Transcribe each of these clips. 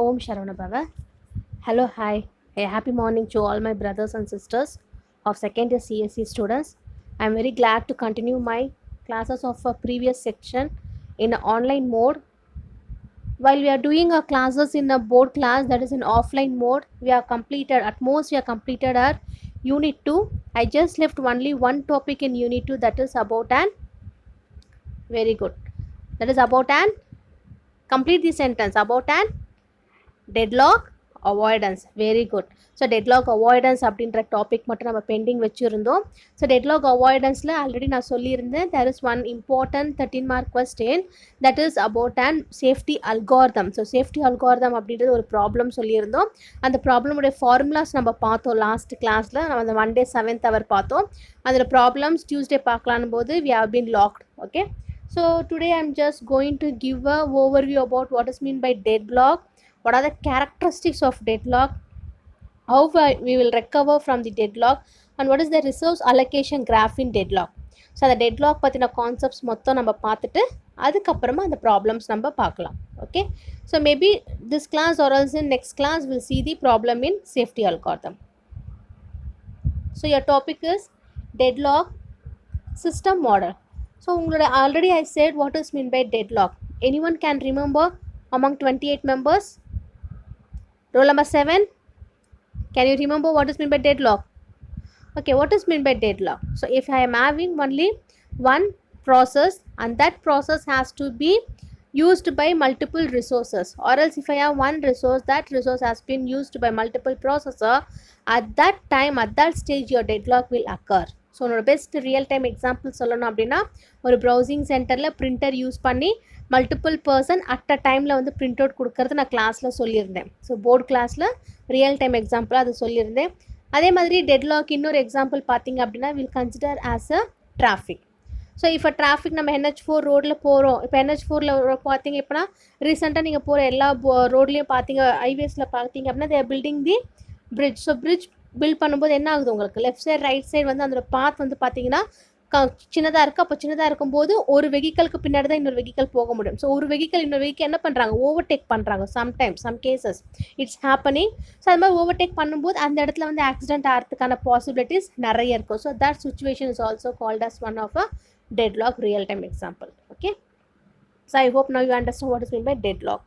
Om Sharanabhava. Hello, hi. A happy morning to all my brothers and sisters of second year CSE students. I am very glad to continue my classes of a previous section in an online mode. While we are doing our classes in a board class, that is in offline mode, we have completed, at most we have completed our unit 2. I just left only one topic in unit 2, that is about an, very good, that is about an, complete the sentence, about an deadlock avoidance. Very good. So deadlock avoidance அப்படின்ற topic மட்டும் நம்ம bending வச்சுருந்தோம். So deadlock அவாய்டன்ஸில் already நான் சொல்லியிருந்தேன், there is one important 13 mark question that is about an safety algorithm. So safety algorithm அப்படின்றது ஒரு problem சொல்லியிருந்தோம். அந்த ப்ராப்ளமுடைய ஃபார்முலாஸ் நம்ம பார்த்தோம் லாஸ்ட் கிளாஸில். நம்ம அந்த Monday 7th hour பார்த்தோம். அதில் ப்ராப்ளம்ஸ் டியூஸ்டே பார்க்கலான்னு போது we have been locked. Okay, so today I'm just going to give a overview about what is mean by deadlock, what are the characteristics of deadlock, how we will recover from the deadlock, and what is the resource allocation graph in deadlock. So அந்த deadlock பற்றின concepts மொத்தம் நம்ம பார்த்துட்டு அதுக்கப்புறமா அந்த problems நம்ம பார்க்கலாம். Okay, so maybe this class or also in next class will see the problem in safety algorithm. So your topic is deadlock system model. So உங்களோட already I said what is mean by deadlock. Anyone can remember among 28 members? Roll number 7. Can you remember what is meant by deadlock? Okay, what is meant by deadlock? So if I am having only one process and that process has to be used by multiple resources, or else if I have one resource, that resource has been used by multiple processor, at that time, at that stage your deadlock will occur. So உன்னோட best real time example சொல்லணும் அப்படின்னா, ஒரு browsing சென்டரில் printer use பண்ணி multiple person at a டைமில் வந்து print out கொடுக்கறது நான் கிளாஸில் சொல்லியிருந்தேன். ஸோ போர்டு கிளாஸில் ரியல் டைம் எக்ஸாம்பிளாக அது சொல்லியிருந்தேன். அதே மாதிரி டெட்லாக் இன்னொரு எக்ஸாம்பிள் பார்த்தீங்க அப்படின்னா will consider as a traffic. So இப்போ டிராஃபிக் நம்ம NH4 ரோடில் போகிறோம். இப்போ NH4ல் பார்த்தீங்க எப்படின்னா ரீசெண்டாக நீங்கள் போகிற எல்லா ரோட்லேயும் பார்த்தீங்க, ஹைவேஸில் பார்த்தீங்க அப்படின்னா they're building the bridge. So bridge build பண்ணும்போது என்ன ஆகுது, உங்களுக்கு லெஃப்ட் சைட் ரைட் சைடு வந்து அதோட பாத் வந்து பார்த்தீங்கன்னா சின்னதாக இருக்குது. அப்போ சின்னதாக இருக்கும்போது ஒரு வெஹிக்கலுக்கு பின்னாடி தான் இன்னொரு வெஹிக்கல் போக முடியும். ஸோ ஒரு வெஹிக்கல் இன்னொரு வெஹிக்கல் என்ன பண்ணுறாங்க, ஓவர்டேக் பண்ணுறாங்க. Sometimes some cases it's happening. So அது மாதிரி ஓவர்டேக் பண்ணும்போது அந்த இடத்துல வந்து ஆக்சிடென்ட் ஆகிறதுக்கான பாசிபிலிட்டிஸ் நிறைய இருக்கும். So that situation is also called as one of a deadlock real time example. Okay, so I hope now you understand what is meant by deadlock.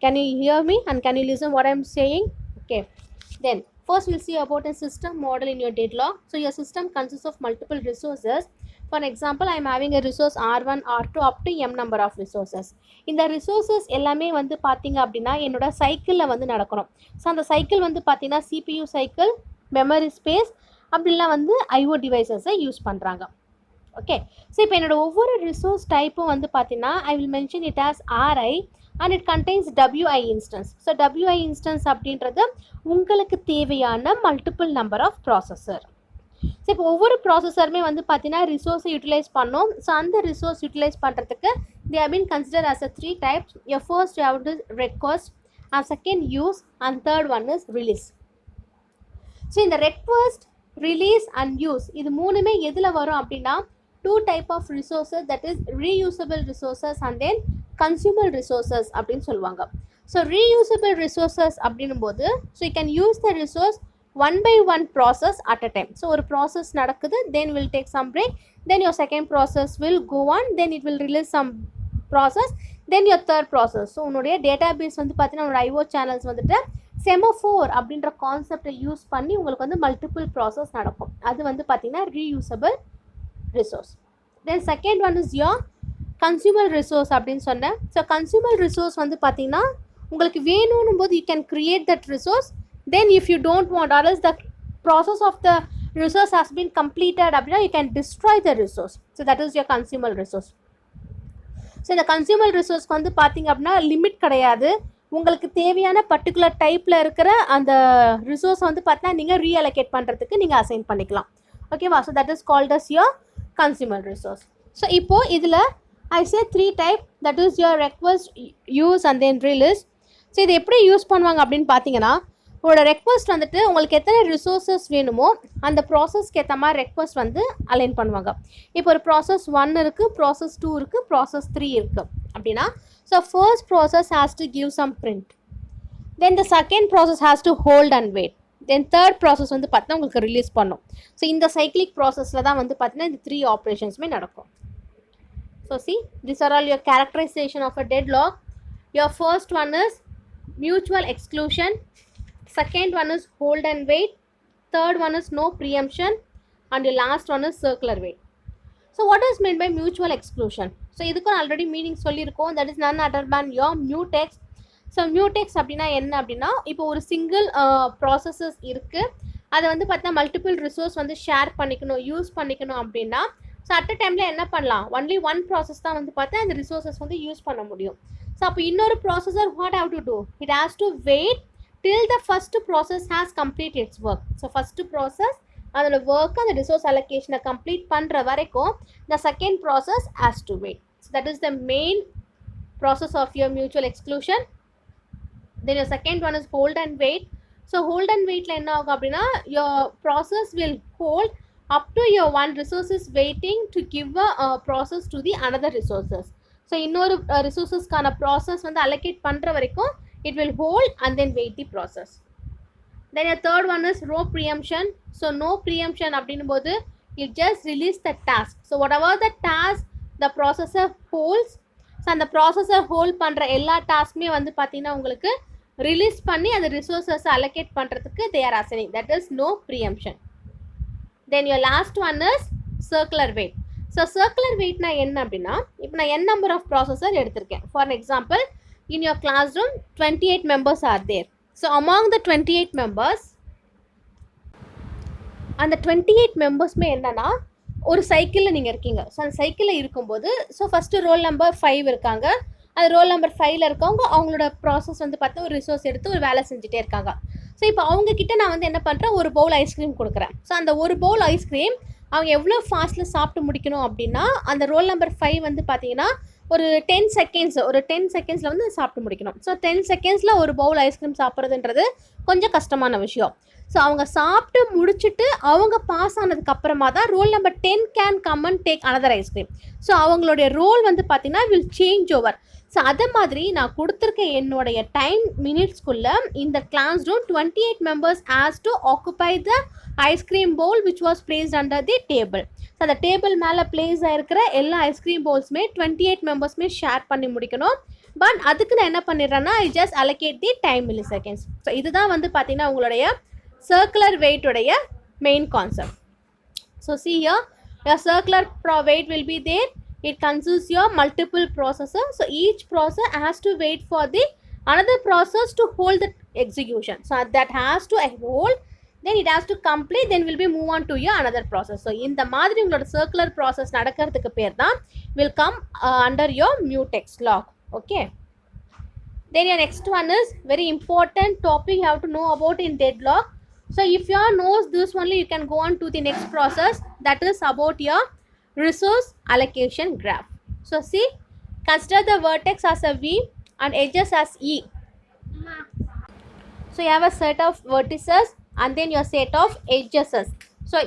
Can you hear me and can you listen what I am saying? Okay, then first we'll see about a system model in your deadlock. So your system consists of multiple resources. For example, I am having a resource R1 R2 up to m number of resources. இந்த resources எல்லாமே வந்து பார்த்தீங்க அப்படின்னா என்னோட சைக்கிளில் வந்து நடக்கணும். So அந்த சைக்கிள் வந்து பார்த்தீங்கன்னா CPU சைக்கிள், மெமரி ஸ்பேஸ், அப்படிலாம் வந்து IO டிவைசஸை யூஸ் பண்ணுறாங்க. ஓகே, ஸோ இப்போ என்னோட ஒவ்வொரு ரிசோர்ஸ் டைப்பும் வந்து பார்த்தீங்கன்னா I will mention it as RI and it contains WI instance. So WI instance அப்படின்றது உங்களுக்கு தேவையான multiple number of processor. So இப்போ ஒவ்வொரு ப்ராசஸருமே வந்து பார்த்தீங்கன்னா ரிசோர்ஸை யூட்டிலைஸ் பண்ணோம். ஸோ அந்த ரிசோர்ஸ் யூட்டிலைஸ் பண்ணுறதுக்கு they have been considered as a 3 types. Your first you have to request, and second use, and third one is release. So இந்த request, release and use இது மூணுமே எதில் வரும் அப்படின்னா two type of resources, that is reusable resources and then consumable resources அப்படின்னு சொல்லுவாங்க. So reusable resources அப்படின்னும் போது so you can use the resource one by one process at a time. So ஒரு ப்ராசஸ் நடக்குது, then will take some break, then your second process will go on, then it will release some process, then your third process. So உன்னுடைய database வந்து பார்த்தீங்கன்னா உன்னோட IO channels வந்துட்டு semaphore அப்படின்ற கான்செப்டை use பண்ணி உங்களுக்கு வந்து மல்டிபிள் ப்ராசஸ் நடக்கும். அது வந்து பார்த்தீங்கன்னா reusable resource. Then second one is your consumable resource அப்படின்னு சொன்னேன். ஸோ consumable resource வந்து பார்த்தீங்கன்னா உங்களுக்கு வேணும்னும் போது you can create that resource, then if you don't want or else the process of the resource has been completed அப்படின்னா you can destroy the resource. So that is your consumable resource. So இந்த consumable resource வந்து பார்த்தீங்க அப்படின்னா limit கிடையாது. உங்களுக்கு தேவையான particular டைப்பில் இருக்கிற அந்த ரிசோர்ஸ் வந்து பார்த்தீங்கன்னா நீங்கள் ரீஅலோகேட் பண்ணுறதுக்கு நீங்கள் அசைன் பண்ணிக்கலாம். ஓகேவா? So that is called as your consumable resource. So இப்போது இதில் I say 3 type, that is your request, use and then release. So இது எப்படி யூஸ் பண்ணுவாங்க அப்படின்னு பார்த்தீங்கன்னா உங்களோட ரெக்வஸ்ட் வந்துட்டு உங்களுக்கு எத்தனை ரிசோர்ஸஸ் வேணுமோ அந்த ப்ராசஸ்க்கு ஏற்ற மாதிரி ரெக்வஸ்ட் வந்து அலைன் பண்ணுவாங்க. இப்போ ஒரு ப்ராசஸ் 1 இருக்குது, ப்ராசஸ் 2 இருக்குது, ப்ராசஸ் 3 இருக்குது அப்படின்னா so first process has to give some print. Then the second process has to hold and wait. Then third process வந்து பார்த்தீங்கன்னா உங்களுக்கு ரிலீஸ் பண்ணும். ஸோ இந்த சைக்கிளிக் ப்ராசஸில் தான் வந்து பார்த்தீங்கன்னா இந்த 3 ஆப்ரேஷன்ஸுமே நடக்கும். So see, these are all your characterization of a deadlock. Your first one is mutual exclusion. Second one is hold and wait. Third one is no preemption. And your last one is circular wait. So what is meant by mutual exclusion? So இதுக்கும் already meaning சொல்லியிருக்கோம். That is none other than your mutex. So mutex அப்படின்னா என்ன அப்படின்னா, இப்போ ஒரு single processes இருக்குது, அதை வந்து பார்த்தீங்கன்னா மல்டிபிள் ரிசோர்ஸ் வந்து ஷேர் பண்ணிக்கணும், யூஸ் பண்ணிக்கணும் அப்படின்னா, ஸோ அட் அ டைமில் என்ன பண்ணலாம், ஒன்லி ஒன் ப்ராசஸ் தான் வந்து பார்த்தா அந்த ரிசோர்ஸஸ் வந்து யூஸ் பண்ண முடியும். ஸோ அப்போ இன்னொரு processor what have to do, it has to wait till the first process has complete its work. So first process அதோட ஒர்க்கு அந்த ரிசோர்ஸ் அலோகேஷனை கம்ப்ளீட் பண்ணுற வரைக்கும் the second process has to wait. So that is the main process of your mutual exclusion. Then your second one is hold and wait. So hold and wait la enna agum appadina, your process will hold up to your one resource is waiting to give a process to the another resources. So இன்னொரு resources கான process வந்து allocate பண்ற வரைக்கும் it will hold and then wait the process. Then your third one is no preemption. So no preemption அப்படினும் போது you just release the task. So whatever the task the processor holds, so அந்த processor hold பண்ணுற எல்லா டாஸ்க்குமே வந்து பார்த்தீங்கன்னா உங்களுக்கு release பண்ணி அந்த ரிசோர்ஸஸ் அலோகேட் பண்ணுறதுக்கு they are assigning. That is no preemption. Then your last one is circular wait. So circular வெயிட்னா என்ன அப்படின்னா, இப்போ நான் n நம்பர் ஆஃப் ப்ராசஸர் எடுத்திருக்கேன். For example, in your class room 28 members are there. So among the 28 members, அந்த 28 மெம்பர்ஸுமே என்னன்னா ஒரு சைக்கிளில் நீங்கள் இருக்கீங்க. ஸோ அந்த சைக்கிளில் இருக்கும்போது, ஸோ ஃபஸ்ட்டு ரோல் நம்பர் 5 இருக்காங்க. அது ரோல் நம்பர் 5ல் இருக்கவங்க அவங்களோட ப்ராசஸ் வந்து பார்த்தா ஒரு ரிசோர்ஸ் எடுத்து ஒரு வேலை செஞ்சுட்டே இருக்காங்க. ஸோ இப்போ அவங்கக்கிட்ட நான் வந்து என்ன பண்ணுறேன், ஒரு பவுல் ஐஸ்கிரீம் கொடுக்குறேன். ஸோ அந்த ஒரு பவுல் ஐஸ்கிரீம் அவங்க எவ்வளோ ஃபாஸ்ட்டில் சாப்பிட்டு முடிக்கணும் அப்படின்னா, அந்த ரோல் நம்பர் 5 வந்து பார்த்தீங்கன்னா ஒரு 10 செகண்ட்ஸில் வந்து சாப்பிட்டு முடிக்கணும். ஸோ 10 செகண்ட்ஸில் ஒரு பவுல் ஐஸ்கிரீம் சாப்பிட்றதுன்றது கொஞ்சம் கஷ்டமான விஷயம். ஸோ அவங்க சாப்பிட்டு முடிச்சுட்டு அவங்க பாஸ் ஆனதுக்கு அப்புறமா தான் roll number 10 can come and take another ice cream. So அவங்களுடைய ரோல் வந்து பார்த்தீங்கன்னா வில் சேஞ்ச் ஓவர். ஸோ அதே மாதிரி நான் கொடுத்துருக்க என்னுடைய டைம் மினிட்ஸ்குள்ளே இந்த class room 28 members has to occupy the ice cream bowl which was placed under the table. So அந்த டேபிள் மேலே பிளேஸ் ஆகிருக்கிற எல்லா ஐஸ்கிரீம் பவுல்ஸுமே 28 மெம்பர்ஸுமே ஷேர் பண்ணி முடிக்கணும். பட் அதுக்கு நான் என்ன பண்ணிடுறேன்னா, I just allocate the time milliseconds. So இதுதான் வந்து பார்த்தீங்கன்னா உங்களுடைய circular weight உடைய main concept. So see here, your circular weight will be there. It consists your multiple processes. So each process has to wait for the another process to hold the execution. So that has to hold, then it has to complete, then will be move on to your another process. So இந்த மாதிரி உங்களோட circular process நடக்கிறதுக்கு பேர் தான் will come under your mutex lock. Okay. Then your next one is very important topic you have to know about in deadlock. So if you knows this only, you can go on to the next process, that is about your resource allocation graph. So see, consider the vertex as a V and edges as E. So you have a set of vertices and then your set of edges. So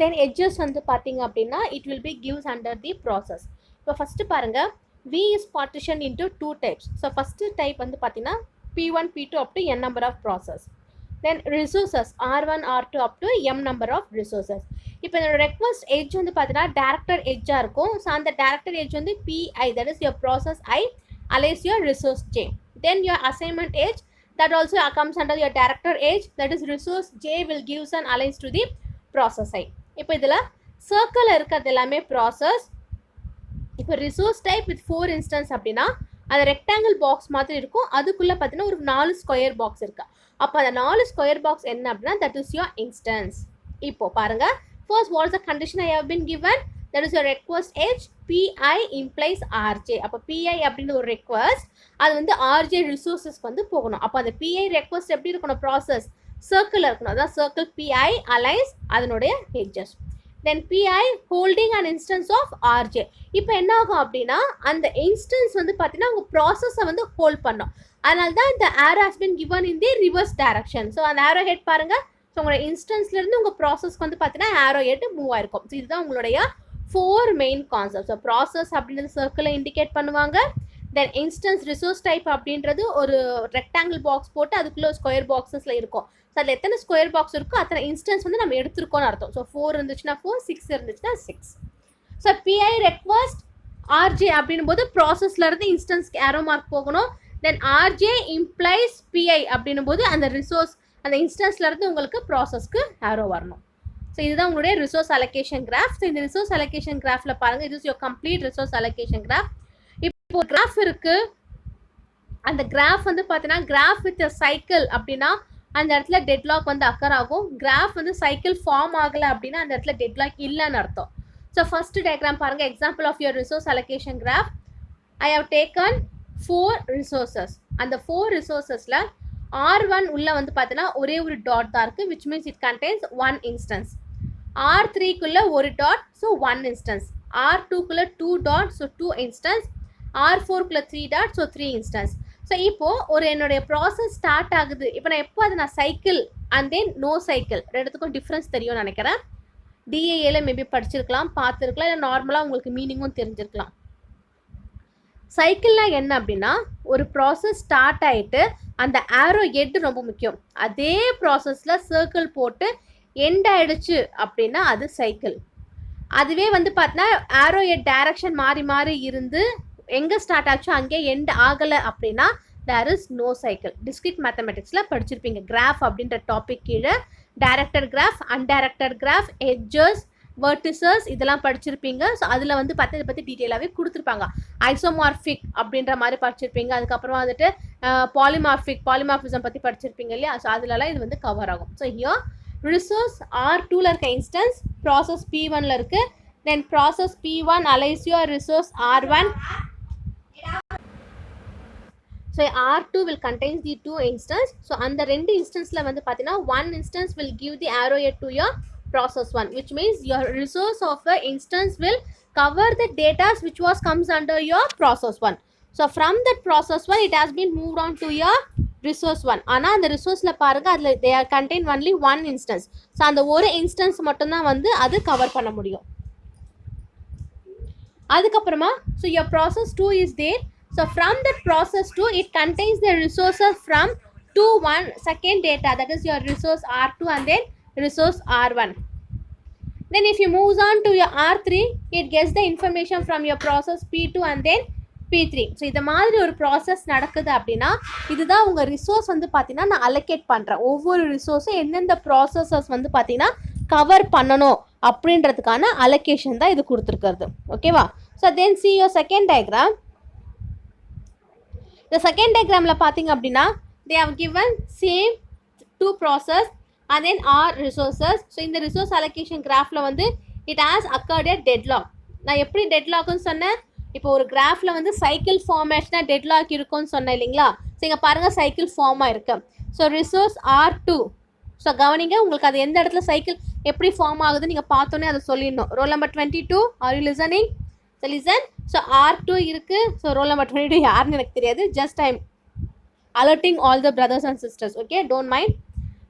then edges வந்து பார்த்தீங்க அப்படின்னா it will be gives under the process. இப்போ first பாருங்கள், V is partitioned into 2 types. So first type வந்து பார்த்தீங்கன்னா P1, P2 up to n number of process. Then resources R1, R2 up to m number of resources. இப்போ இந்த request edge வந்து பார்த்தீங்கன்னா director edge-ஆக இருக்கும். So அந்த director edge வந்து PI, that is your process I, alias your resource J. Then your assignment edge, that also comes under your director edge, that is resource J will gives an alias to the process I. இப்போ இதில் circle இருக்கிறது எல்லாமே process. இப்போ resource type with 4 instance அப்படின்னா அது rectangle box மாதிரி இருக்கும். அதுக்குள்ளே பார்த்தீங்கன்னா ஒரு 4 ஸ்கொயர் பாக்ஸ் இருக்கு. அப்போ அந்த 4 ஸ்கொயர் பாக்ஸ் என்ன அப்படின்னா தட் இஸ் யோர் இன்ஸ்டன்ஸ். இப்போ பாருங்க, first what is the condition I have been given, that is your request edge PI implies RJ. அப்போ பிஐ அப்படின்னு ஒரு ரெக்வஸ்ட் அது வந்து ஆர்ஜே ரிசோர்ஸஸ்க்கு வந்து போகணும். அப்போ அந்த பிஐ ரெக்வஸ்ட் எப்படி இருக்கணும், ப்ராசஸ் சர்க்கிள் இருக்கணும். அதான் சர்க்கிள் பிஐ அலைன்ஸ் அதனுடைய edges. Then PI holding and instance of RJ. இப்போ என்ன ஆகும் அப்படின்னா அந்த இன்ஸ்டன்ஸ் வந்து பார்த்தீங்கன்னா உங்கள் ப்ராசஸை வந்து ஹோல்ட் பண்ணோம். அதனால தான் இந்த arrow has been given in the reverse direction. So அந்த ஏரோ ஹெட் பாருங்கள், ஸோ உங்களோட இன்ஸ்டன்ஸ்லேருந்து உங்கள் ப்ராசஸ்க்கு வந்து பார்த்தீங்கன்னா ஏரோ ஹெட் மூவ் ஆயிருக்கும். ஸோ இதுதான் உங்களுடைய 4 மெயின் கான்செப்ட். ஸோ ப்ராசஸ் அப்படின்றது சர்க்கிளை இண்டிகேட் பண்ணுவாங்க. தென் இன்ஸ்டன்ஸ் ரிசோர்ஸ் டைப் அப்படின்றது ஒரு ரெக்டாங்கிள் பாக்ஸ் போட்டு அதுக்குள்ளே ஸ்கொயர் பாக்ஸஸில் இருக்கும். ஸோ அதில் எத்தனை ஸ்கொயர் பாக்ஸ் இருக்கோ அத்தனை இன்ஸ்டன்ஸ் வந்து நம்ம எடுத்துருக்கோம்னு அர்த்தம். ஸோ 4 இருந்துச்சுன்னா 4, 6 இருந்துச்சுன்னா 6. ஸோ பிஐ ரெக்வஸ்ட் ஆர்ஜே அப்படின்னும் போது ப்ராசஸ்லேருந்து இன்ஸ்டன்ஸ்க்கு ஏரோ மார்க் போகணும். தென் ஆர்ஜே இம்ப்ளைஸ் பிஐ அப்படின்னும் போது அந்த ரிசோர்ஸ் அந்த இன்ஸ்டன்ஸ்லேருந்து உங்களுக்கு ப்ராசஸ்க்கு ஏரோ வரணும். ஸோ இதுதான் உங்களுடைய ரிசோர்ஸ் அலோகேஷன் கிராஃப். ஸோ இந்த ரிசோர்ஸ் அலோகேஷன் கிராஃபில் பாருங்கள், இது is your complete resource allocation graph. இப்போ கிராஃப் இருக்குது, அந்த கிராஃப் வந்து பார்த்தீங்கன்னா கிராஃப் வித் சைக்கிள் அப்படின்னா அந்த இடத்துல டெட்லாக் வந்து அக்கர் ஆகும். கிராஃப் வந்து சைக்கிள் ஃபார்ம் ஆகலை அப்படின்னா அந்த இடத்துல டெட்லாக் இல்லைன்னு அர்த்தம். ஸோ ஃபர்ஸ்ட் டயக்ராம் பாருங்கள், example of your resource allocation graph. I have taken 4 resources. அந்த 4 ரிசோர்ஸஸில் R1 உள்ள வந்து பார்த்தீங்கன்னா ஒரே ஒரு டாட் தான் இருக்குது, which means it contains 1 instance. R3குள்ளே ஒரு டாட், ஸோ 1 இன்ஸ்டன்ஸ். R2குள்ளே 2 டாட், ஸோ 2 இன்ஸ்டன்ஸ். R4குள்ளே 3 டாட், ஸோ 3 இன்ஸ்டன்ஸ். ஸோ இப்போது ஒரு என்னுடைய ப்ராசஸ் ஸ்டார்ட் ஆகுது. இப்போ நான் எப்போ அதை நான் cycle and then no cycle ரெண்டுத்துக்கும் டிஃப்ரென்ஸ் தெரியும்னு நினைக்கிறேன். டிஏஏல மேபி படிச்சிருக்கலாம், பார்த்துருக்கலாம், இல்லை நார்மலாக உங்களுக்கு மீனிங்கும் தெரிஞ்சிருக்கலாம். சைக்கிள்னால் என்ன அப்படின்னா ஒரு ப்ராசஸ் ஸ்டார்ட் ஆகிட்டு அந்த ஆரோ எட்டு ரொம்ப முக்கியம். அதே ப்ராசஸில் சர்க்கிள் போட்டு எண்ட் ஆகிடுச்சு அப்படின்னா அது சைக்கிள். அதுவே வந்து பார்த்தீங்கன்னா ஆரோ எட் டைரக்ஷன் மாறி மாறி இருந்து எங்கே ஸ்டார்ட் ஆச்சோ அங்கே எண்ட் ஆகலை அப்படின்னா there is no cycle. Discrete மேத்தமெட்டிக்ஸில் படிச்சிருப்பீங்க. கிராஃப் அப்படின்ற டாபிக் கீழே directed graph, undirected graph, edges, vertices இதெல்லாம் படிச்சிருப்பீங்க. ஸோ அதில் வந்து பார்த்து இதை பற்றி டீட்டெயிலாகவே கொடுத்துருப்பாங்க. ஐசோமார்பிக் அப்படின்ற மாதிரி படிச்சிருப்பீங்க. அதுக்கப்புறமா வந்துட்டு பாலிமார்ஃபிசம் பற்றி படிச்சிருப்பீங்க இல்லையா? ஸோ அதிலலாம் இது வந்து கவர் ஆகும். ஸோ ஹியர் ரிசோர்ஸ் R2ல இருக்க இன்ஸ்டன்ஸ் ப்ராசஸ் P1ல இருக்குது. Then process P1 aligns your resource R1. So R2 will contains the 2 instance. So அந்த 2 இன்ஸ்டன்ஸில் வந்து பார்த்தீங்கன்னா 1 instance will give the arrow head to your process 1, which means your resource of the instance will cover the data which was comes under your process 1. So from that process 1 it has been moved on to your resource 1. ஆனால் அந்த ரிசோர்ஸில் பாருங்கள் அதில் they are contain only 1 instance. So அந்த ஒரு instance மட்டும்தான் வந்து அது cover பண்ண முடியும். அதுக்கப்புறமா so your process 2 is there. So from that process 2 it contains the resources from 1 second data, that is your resource R2 and then resource R1. Then if you moves on to your R3 it gets the information from your process P2 and then P3. So இந்த மாதிரி ஒரு process நடக்குது அப்படின்னா இதுதான் உங்கள் resource வந்து பார்த்தீங்கன்னா நான் அலோகேட் பண்ணுறேன். ஒவ்வொரு ரிசோர்ஸும் எந்தெந்த ப்ராசஸஸ் வந்து பார்த்தீங்கன்னா கவர் பண்ணணும் அப்படின்றதுக்கான அலோகேஷன் தான் இது கொடுத்துருக்கிறது. ஓகேவா? So then see your second diagram. இந்த செகண்ட் டயக்ராமில் பார்த்தீங்க அப்படின்னா they have given same 2 process and then R resources. So இந்த ரிசோர்ஸ் அலோகேஷன் கிராஃபில் வந்து it has occurred a deadlock. நான் எப்படி டெட்லாக்னு சொன்னேன்? இப்போ ஒரு கிராஃபில் வந்து சைக்கிள் ஃபார்மேஷனாக டெட்லாக் இருக்கும்னு சொன்னேன் இல்லைங்களா? ஸோ இங்கே பாருங்கள் சைக்கிள் ஃபார்மாக இருக்குது. So resource R2. ஸோ கவனிங்க, உங்களுக்கு அது எந்த இடத்துல சைக்கிள் எப்படி ஃபார்ம் ஆகுதுன்னு நீங்கள் பார்த்தோன்னே அதை சொல்லிடணும். Roll number 22, are you listening? So listen. So R2 இருக்குது. ஸோ ரோல் நம்பர் 22 யாருன்னு எனக்கு தெரியாது. Just I'm alerting all the brothers and sisters. Okay, don't mind.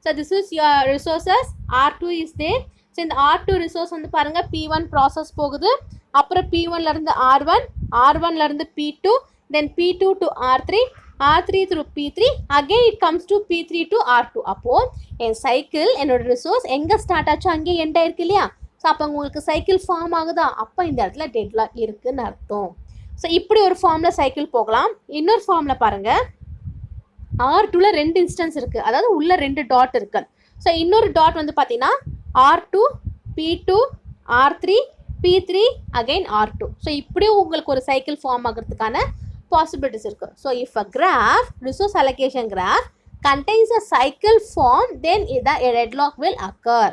So this is your resources. R2 is there. So இந்த R2 resource வந்து பாருங்க P1 process போகுது. அப்புறம் P1ல இருந்து R1, R1ல இருந்து P2, then P2 to R3, R3 through P3, again it comes to P3 to R2. அப்போ என் cycle என்னோட resource எங்கே ஸ்டார்ட் ஆச்சோ அங்கே எண்ட் ஆயிருக்கு இல்லையா? ஸோ அப்போ உங்களுக்கு சைக்கிள் ஃபார்ம் ஆகுதா? அப்போ இந்த இடத்துல டெட்லாக் இருக்குன்னு அர்த்தம். ஸோ இப்படி ஒரு ஃபார்மில் சைக்கிள் போகலாம். இன்னொரு ஃபார்மில் பாருங்கள் R2ல 2 இன்ஸ்டன்ஸ் இருக்குது, அதாவது உள்ள 2 டாட் இருக்கு. ஸோ இன்னொரு டாட் வந்து பார்த்தீங்கன்னா R2, P2, R3, P3, again R2. So இப்படியும் உங்களுக்கு ஒரு சைக்கிள் ஃபார்ம் ஆகிறதுக்கான பாசிபிலிட்டிஸ் இருக்குது. So if a graph, resource allocation graph contains a cycle form, then the deadlock will occur.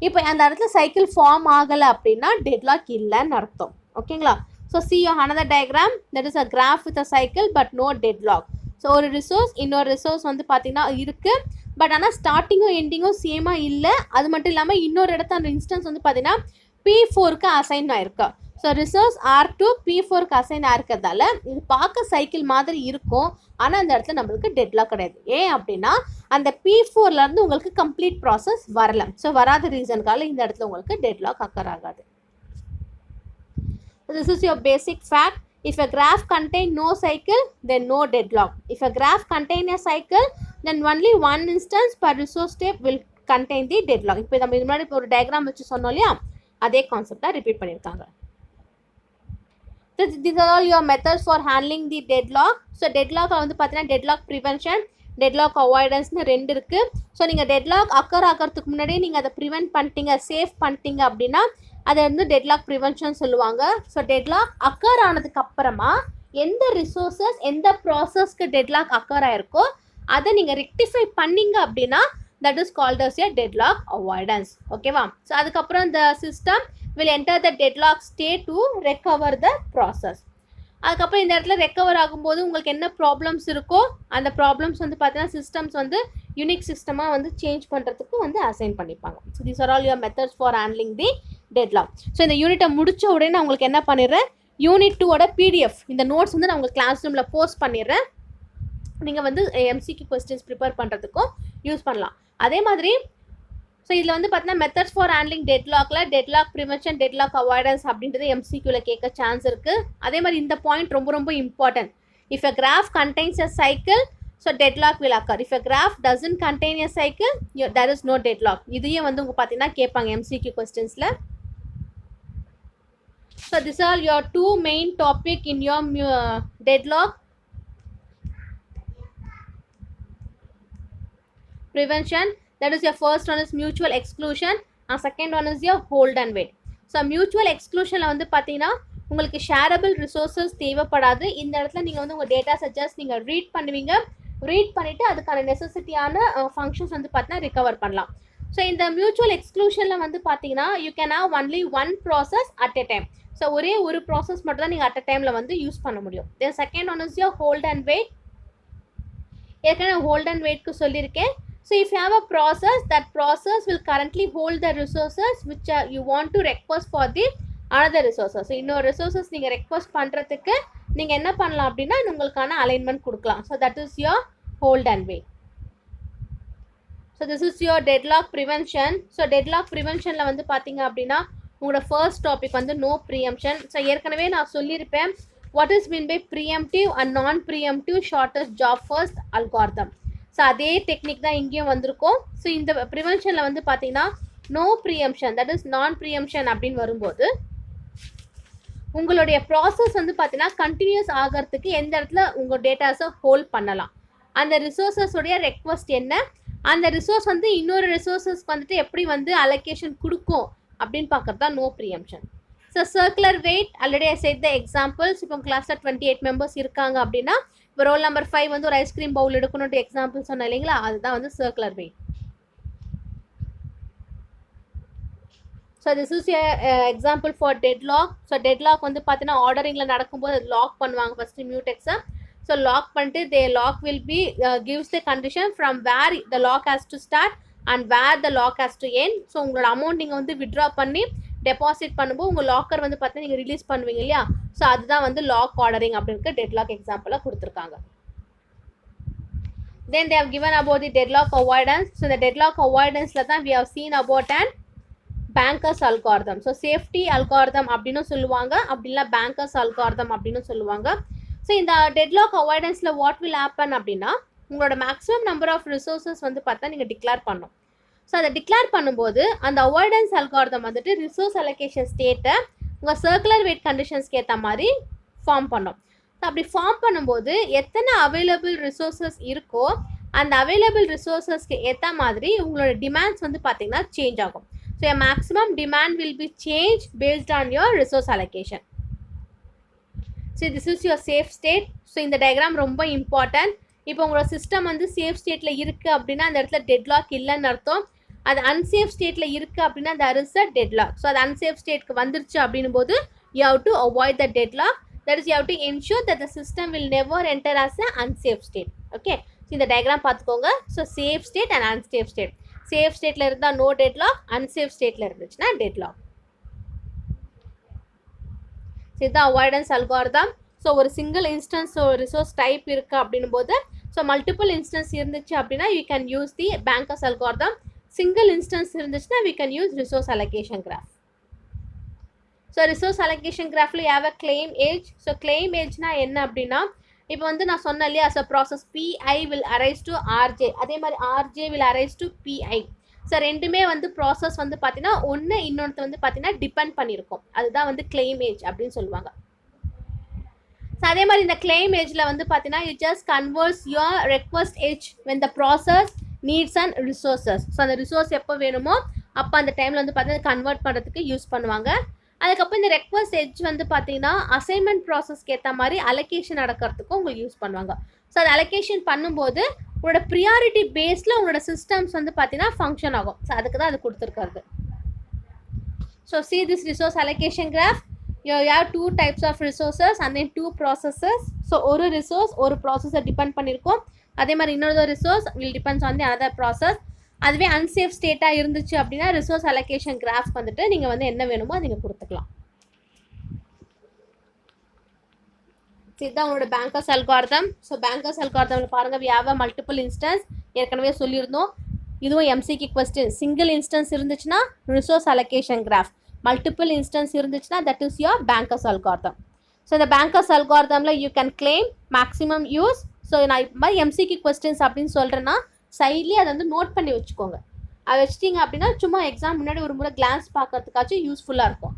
இப்போ அந்த இடத்துல சைக்கிள் ஃபார்ம் ஆகலை அப்படின்னா டெட்லாக் இல்லைன்னு அர்த்தம். ஓகேங்களா? So see your another diagram, that is a graph with a cycle but no deadlock. So ஒரு resource இன்னொரு ரிசோர்ஸ் வந்து பார்த்தீங்கன்னா இருக்குது, பட் ஆனால் ஸ்டார்டிங்கும் எண்டிங்கும் சேமாக இல்லை. அது மட்டும் இல்லாமல் இன்னொரு இடத்த அந்த இன்ஸ்டன்ஸ் வந்து பார்த்தீங்கன்னா P4க்கு அசைன் ஆகிருக்கு. ஸோ ரிசோர்ஸ் R2 P4க்கு அசைன் ஆகிருக்கிறதால இது பார்க்க சைக்கிள் மாதிரி இருக்கும், ஆனால் அந்த இடத்துல நம்மளுக்கு டெட்லாக் கிடையாது. ஏன் அப்படின்னா அந்த P4லேருந்து உங்களுக்கு கம்ப்ளீட் ப்ராசஸ் வரல. ஸோ வராத ரீசனுக்கால இந்த இடத்துல உங்களுக்கு டெட்லாக் அக்கர் ஆகாது. This is your basic fact. If a graph contain no cycle, then no deadlock. If a graph contain a cycle, then only one instance per resource step will contain the deadlock. இப்போ நம்ம இது முன்னாடி ஒரு diagram வச்சு சொன்னோம் இல்லையா, அதே கான்செப்டா repeat பண்ணியிருக்காங்க. So these are all your methods for handling the deadlock. So deadlock வந்து பார்த்தீங்கன்னா deadlock prevention, deadlock avoidanceனு ரெண்டு இருக்கு. ஸோ நீங்கள் deadlock occur ஆகிறதுக்கு முன்னாடியே நீங்கள் அதை ப்ரிவென்ட் பண்ணிட்டீங்க, சேஃப் பண்ணிட்டீங்க அப்படின்னா அதை வந்து டெட்லாக் ப்ரிவென்ஷன் சொல்லுவாங்க. ஸோ டெட்லாக் அக்கர் ஆனதுக்கு அப்புறமா எந்த ரிசோர்ஸஸ் எந்த ப்ராசஸ்க்கு டெட்லாக் அக்கர் ஆயிருக்கோ அதை நீங்கள் ரெக்டிஃபை பண்ணீங்க அப்படின்னா that is called as a deadlock avoidance. ஓகேவா? ஸோ அதுக்கப்புறம் இந்த system will enter the deadlock state to recover the process. அதுக்கப்புறம் இந்த இடத்துல ரெக்கவர் ஆகும்போது உங்களுக்கு என்ன ப்ராப்ளம்ஸ் இருக்கோ அந்த ப்ராப்ளம்ஸ் வந்து பார்த்தீங்கன்னா சிஸ்டம்ஸ் வந்து யூனிக் சிஸ்டமாக வந்து சேஞ்ச் பண்ணுறதுக்கு வந்து அசைன் பண்ணிப்பாங்க. So these are all your methods for handling the deadlock. So இந்த யூனிட்டை முடிச்ச உடனே நான் உங்களுக்கு என்ன பண்ணிடுறேன், யூனிட் 2ஓட பிடிஎஃப் இந்த நோட்ஸ் வந்து நான் உங்களுக்கு கிளாஸ் ரூமில் போஸ்ட் பண்ணிடுறேன். நீங்கள் வந்து எம்சிக்யூ கொஸ்டின்ஸ் ப்ரிப்பேர் பண்ணுறதுக்கும் யூஸ் பண்ணலாம். அதே மாதிரி ஸோ இதில் வந்து பார்த்தீங்கன்னா மெத்தட்ஸ் ஃபார் ஹேண்ட்லிங் டெட்லாக்ல டெட்லாக் ப்ரிவென்ஷன் டெட்லாக் அவாய்டன்ஸ் அப்படின்றது எம்சிக்யூவில் கேட்க சான்ஸ் இருக்குது. அதே மாதிரி இந்த பாயிண்ட் ரொம்ப ரொம்ப important. If a graph contains a cycle, so deadlock will occur. If a graph doesn't contain a cycle, there is no deadlock. இதையும் வந்து உங்கள் பார்த்தீங்கன்னா கேட்பாங்க எம்சிக்யூ கொஸ்டின்ஸில். So these are your two main topic in your deadlock prevention. That is your first one is mutual exclusion and second one is your hold and wait. So mutual exclusionல வந்து பார்த்தீங்கன்னா உங்களுக்கு shareable resources தேவைப்படாது. இந்த இடத்துல நீங்கள் வந்து உங்கள் data suggest நீங்கள் ரீட் பண்ணுவீங்க, ரீட் பண்ணிவிட்டு அதுக்கான நெசசிட்டியான ஃபங்க்ஷன்ஸ் வந்து பார்த்தீங்கன்னா ரிகவர் பண்ணலாம். ஸோ இந்த மியூச்சுவல் எக்ஸ்க்ளூஷனில் வந்து பார்த்தீங்கன்னா you can have only one process at a time. So ஒரே ஒரு ப்ராசஸ் மட்டும் தான் நீங்கள் அட் அ டைமில் வந்து யூஸ் பண்ண முடியும். Then second one is your hold and wait. ஏற்கனவே ஹோல்ட் அண்ட் வெயிட்க்கு சொல்லியிருக்கேன். So if you have a process, that process will currently hold the resources which you want to request for the another resources. So இன்னொரு resources நீங்கள் request பண்ணுறதுக்கு நீங்கள் என்ன பண்ணலாம் அப்படின்னா உங்களுக்கான அலைன்மெண்ட் கொடுக்கலாம். So that is your hold and wait. So this is your deadlock prevention. So deadlock ப்ரிவென்ஷனில் வந்து பார்த்தீங்க அப்படின்னா உங்களோட ஃபர்ஸ்ட் டாபிக் வந்து நோ ப்ரீஎம்ப்ஷன். ஸோ ஏற்கனவே நான் சொல்லியிருப்பேன் what is mean by preemptive and non preemptive shortest job first algorithm. So அதே டெக்னிக் தான் இங்கேயும் வந்திருக்கும். ஸோ இந்த ப்ரிவென்ஷனில் வந்து பார்த்தீங்கன்னா நோ ப்ரீஎம்ப்ஷன் தட் இஸ் நான் ப்ரீஎம்ப்ஷன் அப்படின்னு வரும்போது உங்களுடைய ப்ராசஸ் வந்து பார்த்தீங்கன்னா கண்டினியூஸ் ஆகிறதுக்கு எந்த இடத்துல உங்கள் டேட்டாஸை ஹோல்ட் பண்ணலாம், அந்த ரிசோர்ஸஸோடைய ரெக்வஸ்ட் என்ன, அந்த ரிசோர்ஸ் வந்து இன்னொரு ரிசோர்ஸஸ்க்கு வந்துட்டு எப்படி வந்து அலோகேஷன் கொடுக்கும் அப்படின்னு பார்க்குறது தான் no preemption. So circular wait already I set the examples. இப்போ கிளாஸில் 28 மெம்பர்ஸ் இருக்காங்க அப்படின்னா இப்போ ரோல் நம்பர் 5 வந்து ஒரு ஐஸ்கிரீம் பவுல் எடுக்கணுன்ட்டு எக்ஸாம்பிள் சொன்னேன் இல்லைங்களா, அதுதான் வந்து circular wait. So this is example for deadlock. So deadlock வந்து பார்த்தீங்கன்னா ஆர்டரிங்கில் நடக்கும்போது அது லாக் பண்ணுவாங்க ஃபஸ்ட்டு மியூடெக்ஸை. ஸோ லாக் பண்ணிட்டு they lock will be gives the condition from where the lock has to start and where the lock has to end. So உங்களோட amount நீங்கள் வந்து withdraw பண்ணி டெபாசிட் பண்ணும்போது உங்கள் லாக்கர் வந்து பார்த்தீங்கன்னா நீங்கள் ரிலீஸ் பண்ணுவீங்க இல்லையா, ஸோ அதுதான் வந்து லாக் ஆர்டரிங் அப்படின்னு டெட்லாக் எக்ஸாம்பிளாக கொடுத்துருக்காங்க. Then they have given about the deadlock avoidance. So the deadlock avoidance la than we have seen about an bankers algorithm. So safety algorithm அப்படினு சொல்லுவாங்க, அப்படில bankers algorithm அப்படினு சொல்லுவாங்க. So இந்த deadlock avoidance la what will happen அப்படினா உங்களோட maximum number of resources வந்து பார்த்தா நீங்க டிக்ளேர் பண்ணணும். ஸோ அதை டிக்ளேர் பண்ணும்போது அந்த அவாய்டன்ஸ் அல்காரிதம் வந்துட்டு ரிசோர்ஸ் அலோகேஷன் ஸ்டேட்டை உங்கள் சர்க்குலர் வெயிட் கண்டிஷன்ஸ்க்கு ஏற்ற மாதிரி ஃபார்ம் பண்ணோம். ஸோ அப்படி ஃபார்ம் பண்ணும்போது எத்தனை அவைலபிள் ரிசோர்ஸஸ் இருக்கோ அந்த அவைலபிள் ரிசோர்ஸஸ்க்கு ஏற்ற மாதிரி உங்களோட டிமாண்ட்ஸ் வந்து பார்த்தீங்கன்னா சேஞ்ச் ஆகும். So your maximum demand will be changed based on your resource allocation. So this is your safe state. So இந்த டயக்ராம் ரொம்ப இம்பார்ட்டன்ட். இப்போ உங்களோட சிஸ்டம் வந்து சேஃப் ஸ்டேட்டில் இருக்குது அப்படின்னா அந்த இடத்துல டெட்லாக் இல்லைன்னு அர்த்தம். அது அன்சேஃப் ஸ்டேட்டில் இருக்குது அப்படின்னா there is a deadlock. So அது அன்சேஃப் ஸ்டேட்க்கு வந்துருச்சு அப்படின்னும் போது you have to avoid the deadlock. That is you have to ensure that the system will never enter as a unsafe state. Okay. So இந்த diagram பார்த்துக்கோங்க. So safe state and unsafe state. Safe ஸ்டேட்டில் இருந்தால் no deadlock, unsafe ஸ்டேட்டில் இருந்துச்சுன்னா deadlock. So இதுதான் avoidance algorithm. So ஒரு single instance resource type இருக்குது அப்படின்னும் போது ஸோ மல்டிபிள் இன்ஸ்டன்ஸ் இருந்துச்சு அப்படின்னா you can use the banker's algorithm. Single instance இருந்துச்சுன்னா we can use resource allocation graph. So resource allocation கிராஃபில் have a claim edge. So claim ஏஜ்னா என்ன அப்படின்னா, இப்போ வந்து நான் சொன்னேன் இல்லையா, so process PI will arise to RJ, அதே மாதிரி RJ will arise to PI. So ரெண்டுமே வந்து ப்ராசஸ் வந்து பார்த்தீங்கன்னா ஒன்று இன்னொன்று வந்து பார்த்தீங்கன்னா டிபெண்ட் பண்ணியிருக்கும். அதுதான் வந்து கிளைம் ஏஜ் அப்படின்னு சொல்லுவாங்க. ஸோ அதே மாதிரி இந்த கிளைம் ஏஜில் வந்து பார்த்தீங்கன்னா it just converts your request age when the process needs and resources. So அந்த ரிசோர்ஸ் எப்போ வேணுமோ அப்போ அந்த டைமில் வந்து பார்த்தீங்கன்னா கன்வெர்ட் பண்ணுறதுக்கு யூஸ் பண்ணுவாங்க. அதுக்கப்புறம் இந்த ரெக்வஸ்ட் எட்ஜ் வந்து பார்த்தீங்கன்னா அசைன்மெண்ட் ப்ராசஸ்க்கு ஏற்ற மாதிரி அலோகேஷன் நடக்கிறதுக்கும் உங்களுக்கு யூஸ் பண்ணுவாங்க. ஸோ அது அலோகேஷன் பண்ணும்போது உங்களோட ப்ரியாரிட்டி பேஸில் உங்களோட சிஸ்டம்ஸ் வந்து பார்த்தீங்கன்னா ஃபங்க்ஷன் ஆகும். ஸோ அதுக்கு தான் அது கொடுத்துருக்காரு. So see this resource allocation graph. You have two types of resources and then two processes. So ஒரு ரிசோர்ஸ் ஒரு ப்ராசஸை டிபெண்ட் பண்ணியிருக்கோம். அதே மாதிரி இன்னொரு resource will depends on the other process. அதுவே அன்சேஃப் ஸ்டேட்டாக இருந்துச்சு அப்படின்னா ரிசோர்ஸ் அலோகேஷன் கிராஃப் வந்துட்டு நீங்கள் வந்து என்ன வேணுமோ அதை நீங்கள் கொடுத்துக்கலாம். இதுதான் உங்களோட பேங்கர்ஸ் அல்காரிதம். ஸோ பேங்கர்ஸ் அல்காரிதமில் பாருங்கள், we have a multiple instance. ஏற்கனவே சொல்லியிருந்தோம், இதுவும் எம்சிக்கு கொஸ்டின். சிங்கிள் இன்ஸ்டன்ஸ் இருந்துச்சுன்னா resource allocation graph, multiple instance இருந்துச்சுன்னா that is your banker's algorithm. So இந்த பேங்கர்ஸ் அல்காரிதமில் you can claim maximum use. So நான் இப்போ மாதிரி எம்சிக்கு கொஸ்டின்ஸ் அப்படின்னு சொல்கிறேன்னா சைட்லேயே அதை வந்து நோட் பண்ணி வச்சுக்கோங்க. அதை வச்சிட்டிங்க அப்படின்னா சும்மா எக்ஸாம் முன்னாடி ஒரு முறை கிளான்ஸ் பார்க்கறதுக்காச்சும் யூஸ்ஃபுல்லாக இருக்கும்.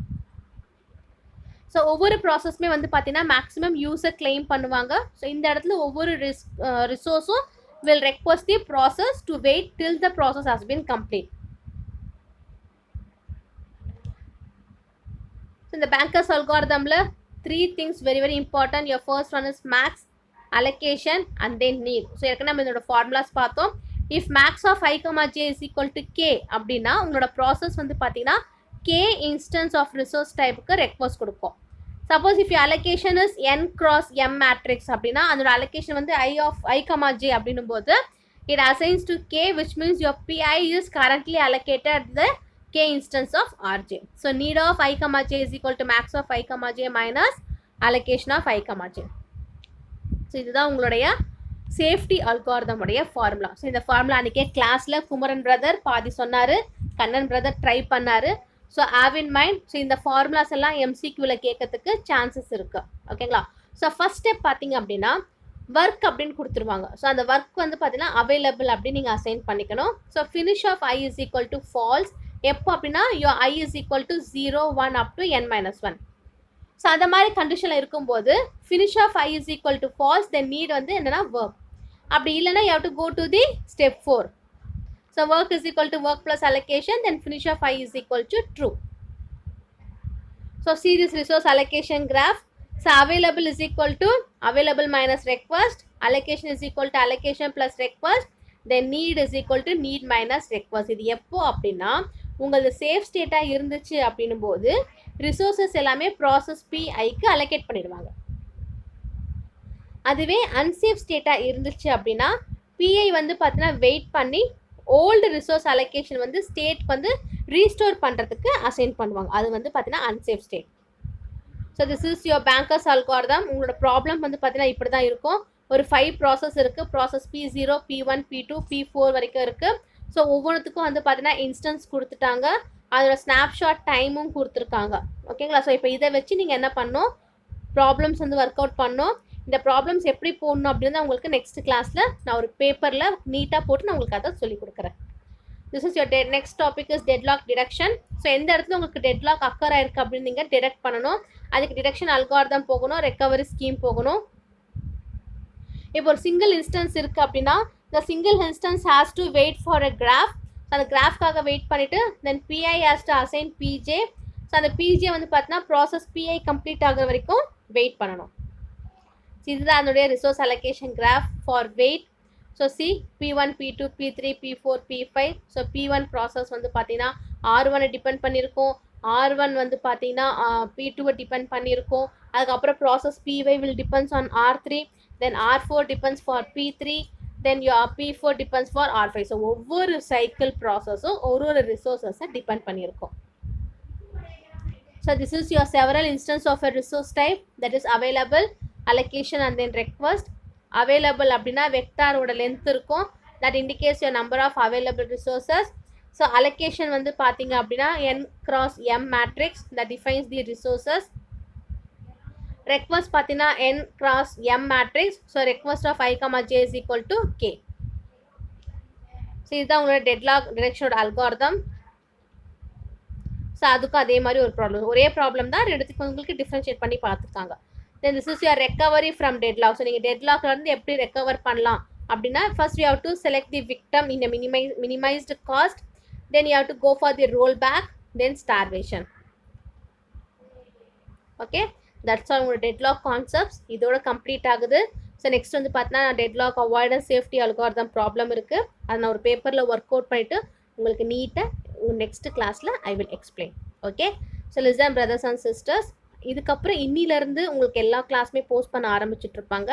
ஸோ ஒவ்வொரு ப்ராசஸ்மே வந்து பார்த்தீங்கன்னா மேக்ஸிமம் யூஸை கிளைம் பண்ணுவாங்க. ஸோ இந்த இடத்துல ஒவ்வொரு ரிசோர்ஸும் will request the process to wait till the process has been complete. So in the bankers algorithm la three things very important. Your first one is max, allocation and then need. So ஏற்கனவே நம்ம இதோட formulas பார்த்தோம். if max of I, j is equal to k அப்படின்னா உங்களோட process வந்து பார்த்தீங்கன்னா k instance of resource typeக்கு request கொடுக்கும். Suppose if your allocation is n cross m matrix அப்படின்னா அதோட allocation வந்து I of I, j அப்படின்னும் போது it assigns to k, which means your pi is currently allocated the k instance of rj. So need of I, j is equal to max of I, j minus allocation of I, j. So இதுதான் உங்களுடைய safety algorithm உடைய formula. So இந்த formula அன்றைக்கே கிளாஸில் Kumaran brother பாதி சொன்னார், Kannan brother try பண்ணார். So have in mind. So இந்த ஃபார்முலாஸ் எல்லாம் எம்சிக்யூவில் கேட்கறதுக்கு சான்சஸ் இருக்குது. ஓகேங்களா? ஸோ ஃபஸ்ட் ஸ்டெப் பார்த்தீங்க அப்படின்னா ஒர்க் அப்படின்னு கொடுத்துருவாங்க. ஸோ அந்த ஒர்க் வந்து பார்த்தீங்கன்னா அவைலபிள் அப்படின்னு நீங்கள் அசைன் பண்ணிக்கணும். So finish of I is equal to false. எப்போ அப்படின்னா your I is equal to 0, 1 up to n-1. So அந்த மாதிரி கண்டிஷனில் இருக்கும்போது finish of I is equal to false, then need வந்து என்னென்னா ஒர்க். அப்படி இல்லைன்னா you have to go to the step 4. So work is equal to work plus allocation, then finish of I is equal to true. So see this resource allocation graph. So available is equal to available minus request, allocation is equal to allocation plus request, then need is equal to need minus request. இது எப்போ அப்படின்னா உங்களது safe ஸ்டேட்டாக இருந்துச்சு அப்படின்னும் போது resources எல்லாமே process பிஐக்கு allocate பண்ணிடுவாங்க. அதுவே அன்சேஃப் ஸ்டேட்டாக இருந்துச்சு அப்படின்னா பிஐ வந்து பார்த்தீங்கன்னா வெயிட் பண்ணி ஓல்டு ரிசோர்ஸ் அலோகேஷன் வந்து ஸ்டேட்க்கு வந்து ரீஸ்டோர் பண்ணுறதுக்கு அசைன் பண்ணுவாங்க. அது வந்து பார்த்தீங்கன்னா unsafe state. So this is your banker's algorithm. உங்களோட ப்ராப்ளம் வந்து பார்த்தீங்கன்னா இப்படி தான் இருக்கும். ஒரு 5 ப்ராசஸ் இருக்குது. Process P0, P1, P2, P4 வரைக்கும் இருக்குது. ஸோ ஒவ்வொன்றுத்துக்கும் வந்து பார்த்தீங்கன்னா இன்ஸ்டன்ஸ் கொடுத்துட்டாங்க, அதோட ஸ்னாப்ஷாட் டைமும் கொடுத்துருக்காங்க. ஓகேங்களா? ஸோ இப்போ இதை வச்சு நீங்கள் என்ன பண்ணணும், ப்ராப்ளம்ஸ் வந்து ஒர்க் அவுட் பண்ணணும். இந்த ப்ராப்ளம்ஸ் எப்படி போடணும் அப்படின்னு உங்களுக்கு நெக்ஸ்ட் கிளாஸில் நான் ஒரு பேப்பரில் நீட்டாக போட்டு நான் உங்களுக்கு அதை சொல்லிக் கொடுக்குறேன். This is your next topic is deadlock detection. So எந்த இடத்துல உங்களுக்கு டெட்லாக் அக்கர் ஆயிருக்கு அப்படின்னு நீங்கள் டிடெக்ட் பண்ணணும். அதுக்கு டிடக்ஷன் அல்காரிதம் போகணும், ரெக்கவரி ஸ்கீம் போகணும். இப்போ ஒரு சிங்கிள் இன்ஸ்டன்ஸ் இருக்குது அப்படின்னா the single instance has to wait for a graph. So அந்த கிராஃப்காக வெயிட் பண்ணிவிட்டு then PI has to assign PJ. So அந்த பிஜே வந்து பார்த்தீங்கன்னா ப்ராசஸ் பிஐ கம்ப்ளீட் ஆகிற வரைக்கும் வெயிட் பண்ணணும். இதுதான் அதனுடைய resource allocation graph for wait. So C P1, P2, P3, P4, P5. So P1 process வந்து பார்த்தீங்கன்னா R1 டிபெண்ட் பண்ணியிருக்கோம், R1 வந்து பார்த்தீங்கன்னா P2 டிபெண்ட் பண்ணியிருக்கோம். அதுக்கப்புறம் process PY will depends on R3, then R4 depends for P3, then your P4 depends for R5. So ஒவ்வொரு cycle ப்ராசஸும் ஒரு ரிசோர்ஸஸை டிபெண்ட் பண்ணியிருக்கோம். So this is your several instance of a resource type that is available, allocation and then request. Available அப்படின்னா வெக்டாரோட length இருக்கும், that indicates your number of available resources. So allocation வந்து பார்த்தீங்க அப்படின்னா n cross m matrix that defines the resources. Request பார்த்தீங்கன்னா n cross m matrix. So request of i, j is equal to k. So இதுதான் உங்களோட deadlock டிடெக்ஷனோட algorithm. So அதுக்கும் அதே மாதிரி ஒரு ப்ராப்ளம், ஒரே ப்ராப்ளம் தான், ரெண்டுத்துக்கு உங்களுக்கு டிஃப்ரென்ஷியேட் பண்ணி பார்த்துருக்காங்க. Then this is your recovery from deadlock. So நீங்கள் டெட்லாக்லேருந்து எப்படி ரெக்கவர் பண்ணலாம் அப்படின்னா, first you have to select the victim in minimised cost. Then you have to go for the roll back, then starvation. Okay, that's all உங்களோட deadlock concepts இதோட complete ஆகுது. So next வந்து பார்த்தீங்கன்னா deadlock avoidance safety algorithm problem இருக்குது, அதை நான் ஒரு பேப்பரில் ஒர்க் அவுட் பண்ணிவிட்டு உங்களுக்கு நீட்டாக நெக்ஸ்ட் கிளாஸில் I will explain. Okay, so listen brothers and sisters, இதுக்கப்புறம் இன்னிலேருந்து உங்களுக்கு எல்லா கிளாஸுமே போஸ்ட் பண்ண ஆரம்பிச்சிட்ருப்பாங்க.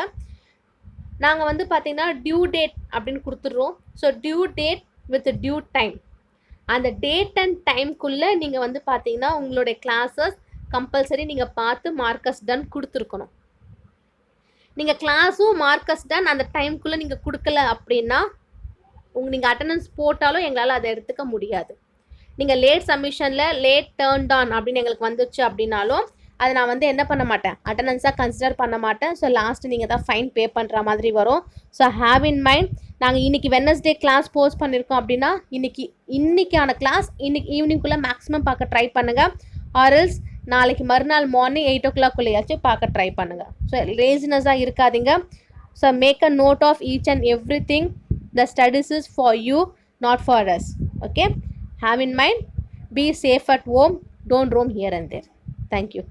நாங்கள் வந்து பார்த்தீங்கன்னா டியூ டேட் அப்படின்னு கொடுத்துட்றோம். So due date with due time, அந்த டேட் அண்ட் டைம்குள்ளே நீங்கள் வந்து பார்த்தீங்கன்னா உங்களுடைய கிளாஸஸ் கம்பல்சரி நீங்கள் பார்த்து மார்க்கஸ் டன் கொடுத்துருக்கணும். நீங்கள் கிளாஸும் மார்க்கஸ் டன் அந்த டைம்குள்ளே நீங்கள் கொடுக்கல அப்படின்னா நீங்கள் அட்டண்டன்ஸ் போட்டாலும் எங்களால் அதை எடுத்துக்க முடியாது. நீங்கள் லேட் சப்மிஷனில் லேட் டேர்ன்ட் ஆன் அப்படின்னு எங்களுக்கு வந்துச்சு அப்படின்னாலும் அதை நான் வந்து என்ன பண்ண மாட்டேன், அட்டண்டன்ஸாக கன்சிடர் பண்ண மாட்டேன். ஸோ லாஸ்ட்டு நீங்கள் தான் ஃபைன் பே பண்ணுற மாதிரி வரும். ஸோ ஹேவ் இன் மைண்ட், நாங்கள் இன்றைக்கி வெட்னஸ்டே கிளாஸ் போஸ்ட் பண்ணியிருக்கோம் அப்படின்னா இன்றைக்கான கிளாஸ் இன்றைக்கி ஈவினிங்குள்ளே மேக்ஸிமம் பார்க்க ட்ரை பண்ணுங்கள். ஆர்எல்ஸ் நாளைக்கு மறுநாள் மார்னிங் 8 o'clock பார்க்க ட்ரை பண்ணுங்கள். ஸோ லேசினஸாக இருக்காதீங்க. So make a note of each and every thing. The studies is for you, not for us. Okay, have in mind, be safe at home, don't roam here and there. Thank you.